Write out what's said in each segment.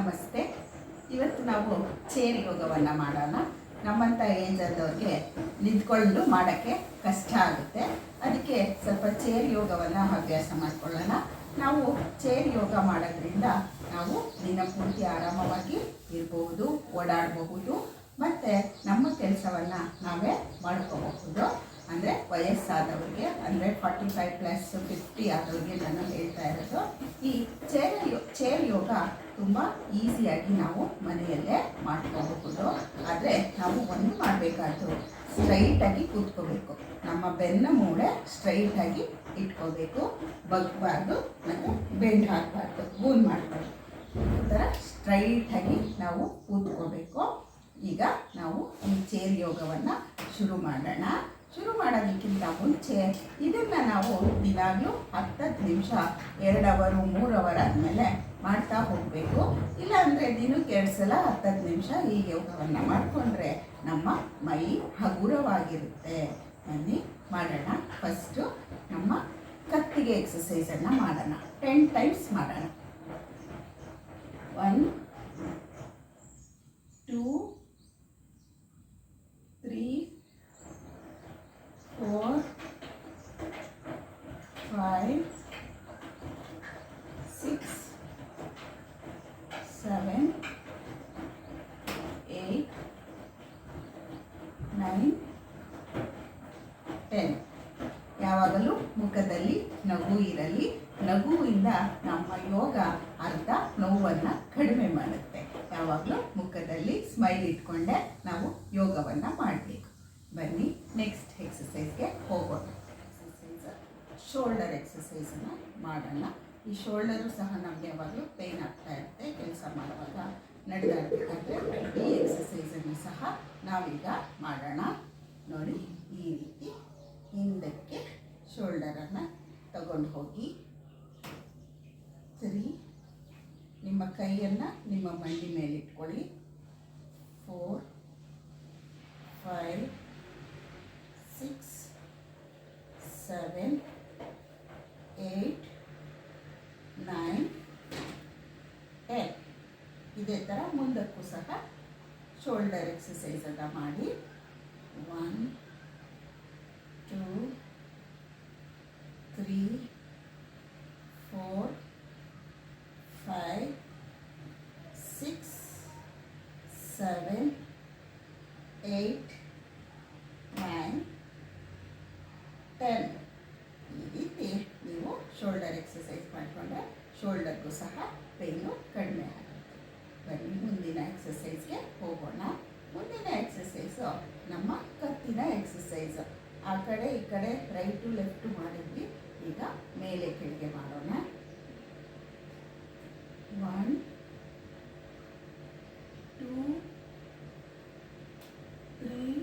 ನಮಸ್ತೆ. ಇವತ್ತು ನಾವು ಚೇರ್ ಯೋಗವನ್ನು ಮಾಡೋಣ. ನಮ್ಮಂಥ ಏಜ್ ಆದವ್ರಿಗೆ ನಿಂತ್ಕೊಂಡು ಮಾಡೋಕ್ಕೆ ಕಷ್ಟ ಆಗುತ್ತೆ. ಅದಕ್ಕೆ ಸ್ವಲ್ಪ ಚೇರ್ ಯೋಗವನ್ನು ಅಭ್ಯಾಸ ಮಾಡ್ಕೊಳ್ಳೋಣ. ನಾವು ಚೇರ್ ಯೋಗ ಮಾಡೋದ್ರಿಂದ ನಾವು ದಿನಪೂರ್ತಿ ಆರಾಮವಾಗಿ ಇರಬಹುದು, ಓಡಾಡಬಹುದು ಮತ್ತು ನಮ್ಮ ಕೆಲಸವನ್ನು ನಾವೇ ಮಾಡ್ಕೋಬಹುದು. ಅಂದರೆ ವಯಸ್ಸಾದವ್ರಿಗೆ, ಅಂದರೆ 45+50 ಆದವ್ರಿಗೆ ನಾನು ಹೇಳ್ತಾ ಇರೋದು. ಈ ಚೇರ್ ಯೋಗ ತುಂಬ ಈಸಿಯಾಗಿ ನಾವು ಮನೆಯಲ್ಲೇ ಮಾಡ್ಕೋಬಹುದು. ಆದರೆ ನಾವು ಒಂದು ಮಾಡಬೇಕಾದ್ದು, ಸ್ಟ್ರೈಟಾಗಿ ಕೂತ್ಕೋಬೇಕು. ನಮ್ಮ ಬೆನ್ನ ಮೂಳೆ ಸ್ಟ್ರೈಟಾಗಿ ಇಟ್ಕೋಬೇಕು, ಬಗ್ಗಬಾರ್ದು ಮತ್ತು ಬೆಂಡ್ ಹಾಕಬಾರ್ದು, ಗೂನ್ ಮಾಡಬಾರ್ದು. ಈ ಥರ ಸ್ಟ್ರೈಟಾಗಿ ನಾವು ಕೂತ್ಕೋಬೇಕು. ಈಗ ನಾವು ಈ ಚೇರ್ ಯೋಗವನ್ನು ಶುರು ಮಾಡೋಣ. ಶುರು ಮಾಡೋದಕ್ಕಿಂತ ಮುಂಚೆ ಇದನ್ನು ನಾವು ದಿನಾಗಲೂ 10 ನಿಮಿಷ 2 ಅವರ್ 3 ಅವರ್ ಆದಮೇಲೆ ಮಾಡ್ತಾ ಹೋಗಬೇಕು. ಇಲ್ಲಾಂದರೆ ದಿನಕ್ಕೆ 2 ಸಲ 10 ನಿಮಿಷ ಈ ಯೋಗವನ್ನು ಮಾಡಿಕೊಂಡ್ರೆ ನಮ್ಮ ಮೈ ಹಗುರವಾಗಿರುತ್ತೆ. ಬನ್ನಿ ಮಾಡೋಣ. ಫಸ್ಟು ನಮ್ಮ ಕತ್ತಿಗೆ ಎಕ್ಸಸೈಸನ್ನು ಮಾಡೋಣ. 10 ಟೈಮ್ಸ್ ಮಾಡೋಣ. 1 2 3 4 5 6 7 8 9 10. ಯಾವಾಗಲೂ ಮುಖದಲ್ಲಿ ನಗು ಇರಲಿ. ನಗುವಿಂದ ನಮ್ಮ ಯೋಗ ಅರ್ಧ ನೋವನ್ನು ಕಡಿಮೆ ಮಾಡುತ್ತೆ. ಯಾವಾಗಲೂ ಮುಖದಲ್ಲಿ ಸ್ಮೈಲ್ ಇಟ್ಕೊಂಡೆ ನಾವು ಯೋಗವನ್ನು ಮಾಡಬೇಕು. ಬನ್ನಿ ನೆಕ್ಸ್ಟ್ ಎಕ್ಸಸೈಸ್ಗೆ ಹೋಗೋಣ. ಶೋಲ್ಡರ್ ಎಕ್ಸಸೈಸನ್ನು ಮಾಡೋಣ. ಈ ಶೋಲ್ಡರು ಸಹ ನಮಗೆ ಯಾವಾಗಲೂ ಪೇಯ್ನ್ ಆಗ್ತಾ ಇರುತ್ತೆ ಕೆಲಸ ಮಾಡುವಾಗ, ನಡೆದಾಡಬೇಕಾದ್ರೆ. ಈ ಎಕ್ಸಸೈಸನ್ನು ಸಹ ನಾವೀಗ ಮಾಡೋಣ. ನೋಡಿ, ಈ ರೀತಿ ಹಿಂದಕ್ಕೆ ಶೋಲ್ಡರನ್ನು ತಗೊಂಡು ಹೋಗಿ 3, ನಿಮ್ಮ ಕೈಯನ್ನು ನಿಮ್ಮ ಮಂಡಿ ಮೇಲೆ ಇಟ್ಕೊಳ್ಳಿ. 4 5 6 7 8 9 10. ಇದೇ ಥರ ಮುಂದಕ್ಕೂ ಸಹ ಶೋಲ್ಡರ್ ಎಕ್ಸಸೈಸನ್ನು ಮಾಡಿ. 1 2 3 4 5 6 7 8 9 10. ಈ ರೀತಿ ನೀವು ಶೋಲ್ಡರ್ ಎಕ್ಸಸೈಸ್ ಮಾಡಿಕೊಂಡ್ರೆ ಶೋಲ್ಡರ್ಗೂ ಸಹ ಪೇಯ್ನು ಕಡಿಮೆ ಆಗುತ್ತೆ. ಬನ್ನಿ ಮುಂದಿನ ಎಕ್ಸಸೈಸ್ಗೆ ಹೋಗೋಣ. ಮುಂದಿನ ಎಕ್ಸಸೈಸು ನಮ್ಮ ಕತ್ತಿನ ಎಕ್ಸಸೈಸು. ಆ ಕಡೆ ಈ ಕಡೆ ರೈಟು ಲೆಫ್ಟು ಮಾಡಿದ್ವಿ. ಈಗ ಮೇಲೆ ಕೆಳಗೆ ಮಾಡೋಣ. 1 2 3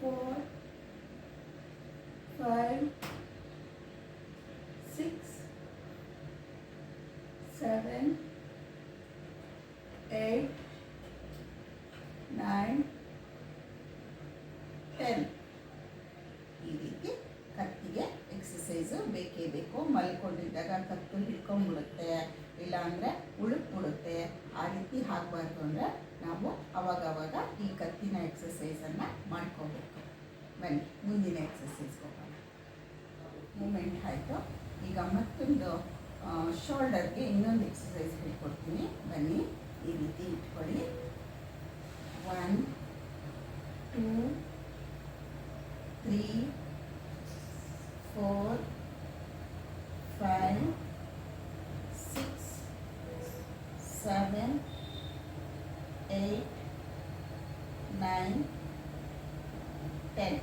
4 5 6 7 8 9 10. ಈ ರೀತಿ ಕತ್ತಿಗೆ ಎಕ್ಸಸೈಸು ಬೇಕೇ ಬೇಕು. ಮಲ್ಕೊಂಡಿದ್ದಾಗ ಕತ್ತು ಹಿಡ್ಕೊಂಡ್ಬಿಡುತ್ತೆ, ಇಲ್ಲಾಂದರೆ ಉಳುಕ್ಬಿಡುತ್ತೆ. ಆ ರೀತಿ ಆಗಬಾರ್ದು ಅಂದರೆ ನಾವು ಅವಾಗವಾಗ ಈ ಕತ್ತಿನ ಎಕ್ಸಸೈಸನ್ನು ಮಾಡ್ಕೋಬೇಕು. ಬನ್ನಿ ಮುಂದಿನ ಎಕ್ಸಸೈಸ್ ಹೋಗೋಣ. ಮೂಮೆಂಟ್ ಆಯಿತು. ಈಗ ಮತ್ತೊಂದು ಶೋಲ್ಡರ್ಗೆ ಇನ್ನೊಂದು ಎಕ್ಸಸೈಸ್ ಹೇಳ್ಕೊಡ್ತೀನಿ. ಬನ್ನಿ ಈ ರೀತಿ ಇಟ್ಕೊಳ್ಳಿ. 1 2 3 4 5 6 7 8 9 10.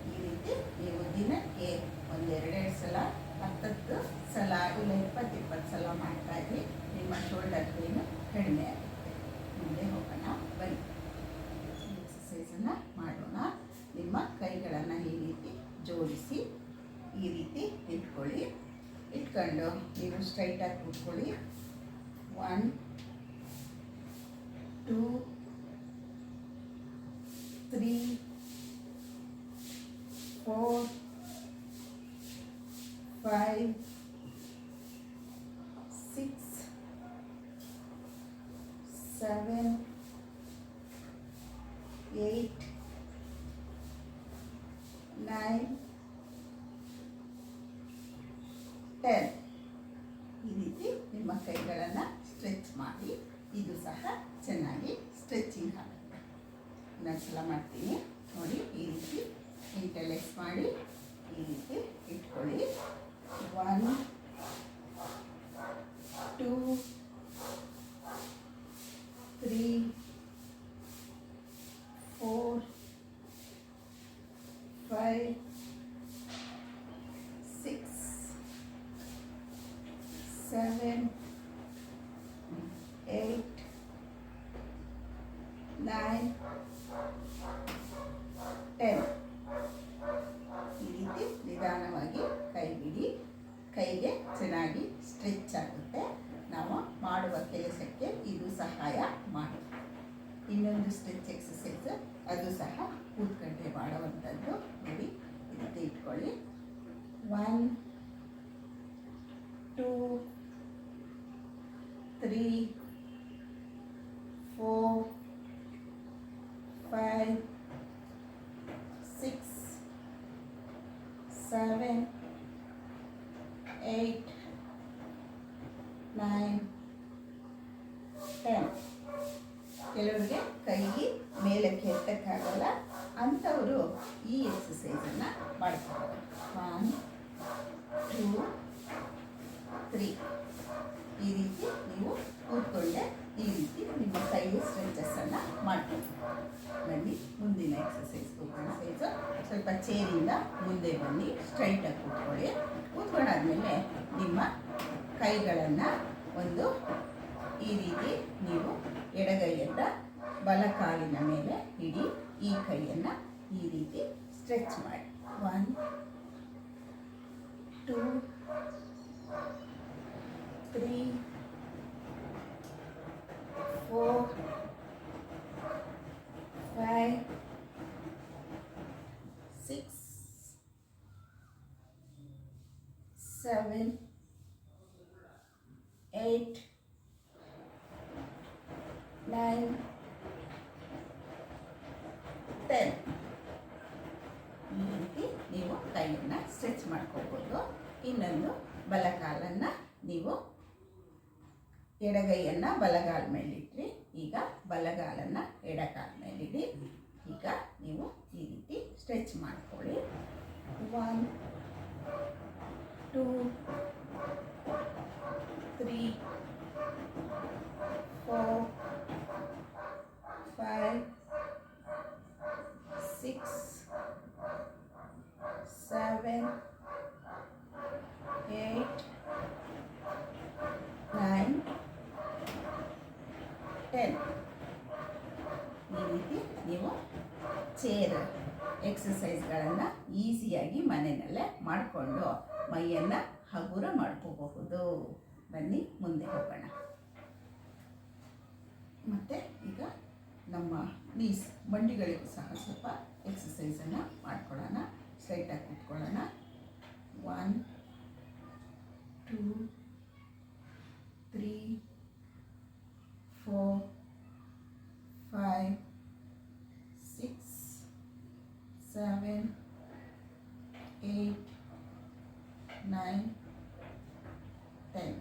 ಈ ರೀತಿ ನೀವು ದಿನಕ್ಕೆ 1-2 ಸಲ 10 ಸಲ ಇಲ್ಲ 20 ಸಲ ಮಾಡ್ತಾ ಇದ್ರಿ. ನಿಮ್ಮ ಶೋಲ್ಡರ್ ಪೇಯ್ನು ಕಡಿಮೆ ಆಗುತ್ತೆ. ಮುಂದೆ ಹೋಗೋಣ. ಬನ್ನಿ ಎಕ್ಸಸೈಸನ್ನು ಮಾಡೋಣ. ನಿಮ್ಮ ಕೈಗಳನ್ನು ಈ ರೀತಿ ಜೋಡಿಸಿ ಈ ರೀತಿ ಇಟ್ಕೊಳ್ಳಿ. ಇಟ್ಕೊಂಡು ನೀವು ಸ್ಟ್ರೈಟಾಗಿ ಕೂತ್ಕೊಳ್ಳಿ. 1 2 3 4 5 6 7, 8, 9, 10. ಈ ರೀತಿ ನಿಮ್ಮ ಕೈಗಳನ್ನು ಸ್ಟ್ರೆಚ್ ಮಾಡಿ. ಇದು ಸಹ ಚೆನ್ನಾಗಿ ಸ್ಟ್ರೆಚಿಂಗ್ ಆಗುತ್ತೆ. ಇನ್ನೊಂದ್ಸಲ ಮಾಡ್ತೀನಿ ನೋಡಿ. ಈ ರೀತಿ ಇಂಟರ್ಲೆಕ್ಸ್ ಮಾಡಿ ಈ ರೀತಿ ಇಟ್ಕೊಳ್ಳಿ. 1, 2, 3, 4, 5, 6, 7, 8, 9, 10. ಈ ರೀತಿ ನಿಧಾನವಾಗಿ ಕೈ ಬಿಡಿ. ಕೈಗೆ ಚೆನ್ನಾಗಿ ಸ್ಟ್ರೆಚ್ ಆಗುತ್ತೆ. ನಾವು ಮಾಡುವ ಕೆಲಸಕ್ಕೆ ಇದು ಸಹಾಯ ಮಾಡುತ್ತೆ. ಇನ್ನೊಂದು ಸ್ಟ್ರೆಚ್ ಎಕ್ಸಸೈಸ್, ಅದು ಸಹ ಕೂತ್ಕೊಂಡೆ ಮಾಡುವಂಥದ್ದು. ನೋಡಿ ಈ ರೀತಿ ಇಟ್ಕೊಳ್ಳಿ. 1, 2, 3, 4, 5, 6, 7, 8, 9, 10. ಕೆಲವರಿಗೆ ಕೈಗೆ ಮೇಲಕ್ಕೆ ಎತ್ತಕ್ಕಾಗಲ್ಲ, ಅಂಥವರು ಈ ಎಕ್ಸಸೈಸನ್ನು ಮಾಡ್ತಾರೆ. 1, 2, 3. ಈ ರೀತಿ ನೀವು ಕೂತ್ಕೊಂಡೆ ಈ ರೀತಿ ನಿಮ್ಮ ಕೈ ಸ್ಟ್ರೆಚಸ್ಸನ್ನು ಮಾಡ್ತೀವಿ. ಬನ್ನಿ ಮುಂದಿನ ಎಕ್ಸಸೈಸ್ಗೆ ಹೋಗೋಣ. ಸ್ವಲ್ಪ ಚೇರಿಂದ ಮುಂದೆ ಬನ್ನಿ, ಸ್ಟ್ರೈಟಾಗಿ ಕೂತ್ಕೊಳ್ಳಿ. ಕೂತ್ಕೊಂಡಾದ್ಮೇಲೆ ನಿಮ್ಮ ಕೈಗಳನ್ನು ಒಂದು ಈ ರೀತಿ ನೀವು ಎಡಗೈಯನ್ನು ಬಲಕಾಲಿನ ಮೇಲೆ ಇಡಿ. ಈ ಕೈಯನ್ನು ಈ ರೀತಿ ಸ್ಟ್ರೆಚ್ ಮಾಡಿ. 1, 2, 3, 4, 5, 6, 7, 8, 9, 10. ಈ ರೀತಿ ನೀವು ಕೈಯನ್ನು ಸ್ಟ್ರೆಚ್ ಮಾಡ್ಕೋಬೋದು. ಇನ್ನೊಂದು ಬಲಕಾಲನ್ನು ನೀವು ಎಡಗೈಯನ್ನು ಬಲಗಾಲ ಮೇಲಿಟ್ರಿ. ಈಗ ಬಲಗಾಲನ್ನು ಎಡಕಾಲ ಮೇಲಿಡಿ. ಈಗ ನೀವು ಈ ರೀತಿ ಸ್ಟ್ರೆಚ್ ಮಾಡ್ಕೊಳ್ಳಿ. 1, 2, 3, 4, 5, 6, 7, 8, 9, 10. ಈ ರೀತಿ ನೀವು ಚೇರ್ ಎಕ್ಸಸೈಸ್ಗಳನ್ನು ಈಸಿಯಾಗಿ ಮನೆಯಲ್ಲೇ ಮಾಡಿಕೊಂಡು ಮೈಯನ್ನು ಹಗುರ ಮಾಡ್ಕೋಬಹುದು. ಬನ್ನಿ ಮುಂದೆ ಹೋಗೋಣ. ಮತ್ತು ಈಗ ನಮ್ಮ ನೀಸ್ ಮಂಡಿಗಳಿಗೂ ಸಹ ಸ್ವಲ್ಪ ಎಕ್ಸಸೈಸನ್ನು ಮಾಡ್ಕೊಳ್ಳೋಣ. ಸ್ಟ್ರೈಟಾಗಿ ಕೂತ್ಕೊಳ್ಳೋಣ. 1, 2, 3, 4, 5, 6, 7, 8, 9, 10.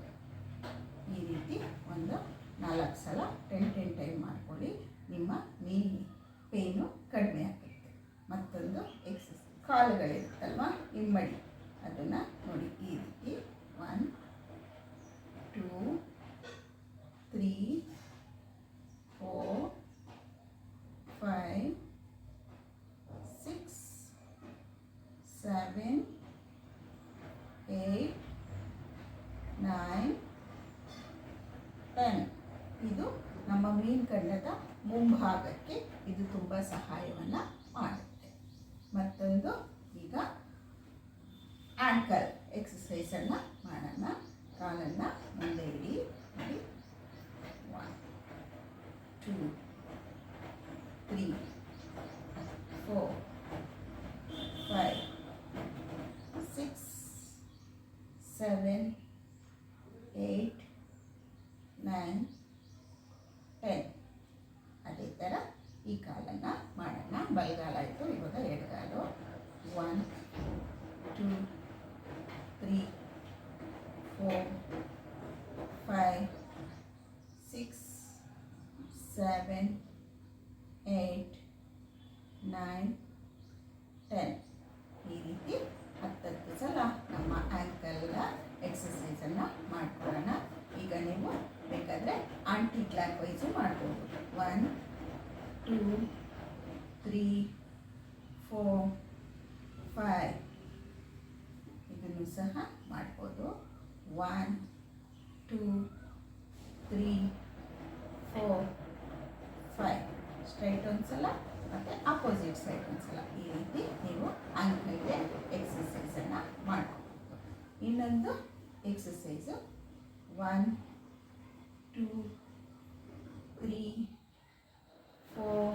ಈ ರೀತಿ ಒಂದು 4 ಸಲ 10 ಟೈಮ್ ಮಾಡ್ಕೊಳ್ಳಿ. ನಿಮ್ಮ ನೀ ಪೇನು ಕಡಿಮೆ ಆಗುತ್ತೆ. ಮತ್ತೊಂದು ಎಕ್ಸಸೈಸ್, ಕಾಲುಗಳಿರುತ್ತಲ್ವ ಇಮ್ಮಡಿ, ಅದನ್ನು ನೋಡಿ ಈ ರೀತಿ 1, 2, 3, 4, 5, 6, 7, 8, 9, 10. ಇದು ನಮ್ಮ ಮೀನ್ಕಂಡದ ಮುಂಭಾಗಕ್ಕೆ ಇದು ತುಂಬ ಸಹಾಯವನ್ನು ಮಾಡುತ್ತೆ. ಮತ್ತೊಂದು ಈಗ ಆ್ಯಂಕಲ್ ಎಕ್ಸಸೈಸನ್ನು ಮಾಡೋಣ. ಕಾಲನ್ನು ಮುಂದೆ ಇಡಿ. 1, 2, 3, 4, 5, 6, 7, 8, 9, 10. ಬಲಗಾಲ ಆಯಿತು. ಇವಾಗ ಎಡಗಾಲು. 1 2 3 4 5 6 7 8 9 10. ಈ ರೀತಿ 10 ಸಲ ನಮ್ಮ ಆ್ಯಂಕಲ್ ಎಕ್ಸಸೈಸನ್ನು ಮಾಡ್ಕೊಳ್ಳೋಣ. ಈಗ ನೀವು ಬೇಕಾದರೆ ಆಂಟಿ ಕ್ಲಾಕ್ ವೈಸು ಮಾಡ್ಬೋದು. 1 2 3 4 5 ಇದನ್ನು ಸಹ ಮಾಡ್ಬೋದು. 1 2 3 4 5 ಸ್ಟ್ರೈಟ್ ಒಂದ್ಸಲ ಮತ್ತು ಅಪೋಸಿಟ್ ಸೈಡ್ ಒಂದ್ಸಲ. ಈ ರೀತಿ ನೀವು ಆಂಕಲ್ಗೆ ಎಕ್ಸಸೈಸನ್ನು ಮಾಡ್ಕೋಬೋದು. ಇನ್ನೊಂದು ಎಕ್ಸಸೈಸು 1 2 3 4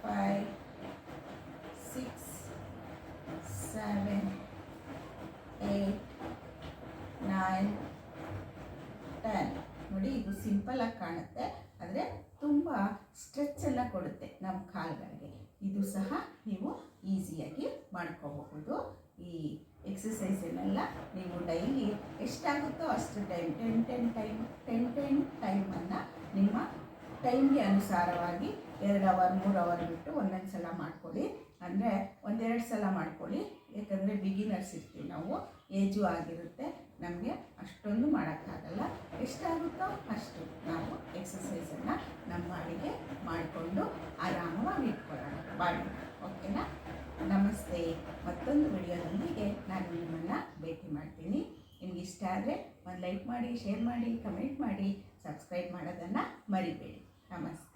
5 6 7 8 9 10. ನೋಡಿ, ಇದು ಸಿಂಪಲಾಗಿ ಕಾಣುತ್ತೆ, ಆದರೆ ತುಂಬ ಸ್ಟ್ರೆಚ್ಚನ್ನು ಕೊಡುತ್ತೆ ನಮ್ಮ ಕಾಲುಗಳಿಗೆ. ಇದು ಸಹ ನೀವು ಈಸಿಯಾಗಿ ಮಾಡ್ಕೋಬಹುದು. ಈ ಎಕ್ಸಸೈಸನ್ನೆಲ್ಲ ನೀವು ಡೈಲಿ ಎಷ್ಟಾಗುತ್ತೋ ಅಷ್ಟು ಟೈಮ್ 10 ಟೈಮನ್ನು ನಿಮ್ಮ ಟೈಮ್ಗೆ ಅನುಸಾರವಾಗಿ 2 ಅವರ್ 3 ಅವರ್ ಬಿಟ್ಟು ಒಂದೊಂದು ಸಲ ಮಾಡ್ಕೊಳ್ಳಿ. ಅಂದರೆ 1-2 ಸಲ ಮಾಡ್ಕೊಳ್ಳಿ. ಯಾಕಂದರೆ ಬಿಗಿನರ್ಸ್ ಇರ್ತೀವಿ ನಾವು, ಏಜು ಆಗಿರುತ್ತೆ, ನಮಗೆ ಅಷ್ಟೊಂದು ಮಾಡೋಕ್ಕಾಗಲ್ಲ. ಎಷ್ಟಾಗುತ್ತೋ ಅಷ್ಟು ನಾವು ಎಕ್ಸಸೈಸನ್ನು ನಮ್ಮ ಬಾಡಿಗೆ ಮಾಡಿಕೊಂಡು ಆರಾಮವಾಗಿ ಇಟ್ಕೊಳ್ಳೋಣ ಬಾಡಿ. ಓಕೆನಾ? ನಮಸ್ತೆ. ಮತ್ತೊಂದು ವಿಡಿಯೋದೊಂದಿಗೆ ನಾನು ನಿಮ್ಮನ್ನು ಭೇಟಿ ಮಾಡ್ತೀನಿ. ನಿಮ್ಗೆ ಇಷ್ಟ ಆದರೆ ಒಂದು ಲೈಕ್ ಮಾಡಿ, ಶೇರ್ ಮಾಡಿ, ಕಮೆಂಟ್ ಮಾಡಿ, ಸಬ್ಸ್ಕ್ರೈಬ್ ಮಾಡೋದನ್ನು ಮರಿಬೇಡಿ. ನಮಸ್ತೆ.